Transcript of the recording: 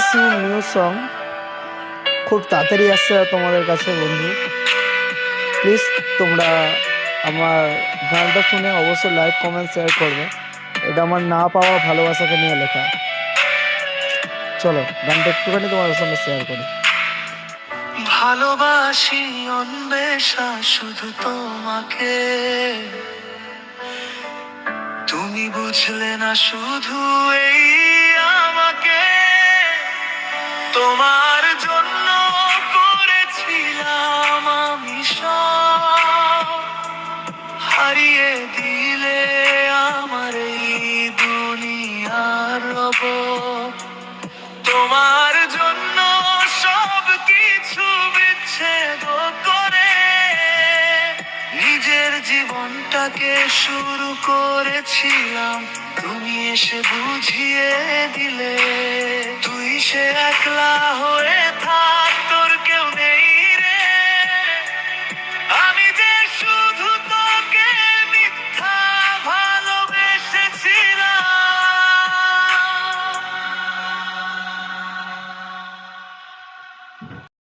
বানিয়েছি new song, খুব তাড়াতাড়ি আসছে তোমাদের কাছে বন্ধু। প্লিজ তোমরা আমার গানটা শুনে অবশ্যই লাইক কমেন্ট শেয়ার করবে। এটা আমার না পাওয়া ভালোবাসাকে নিয়ে লেখা। চলো গানটা একটুখানি তোমাদের সঙ্গে শেয়ার করি। ভালোবাসি অন্বেষা শুধু তোমাকে, তুমি বুঝলে না শুধু এই আমাকে। তোমার জন্য করেছিলাম আমি সব, হারিয়ে দিলে আমার এই দুনিয়ার রব। তোমার জন্য সব কিছু বিচ্ছেদ করে নিজের জীবনটাকে শুরু করেছিলাম, তুমি এসে বুঝিয়ে দিলে তুই সে একলা হয়ে থাক।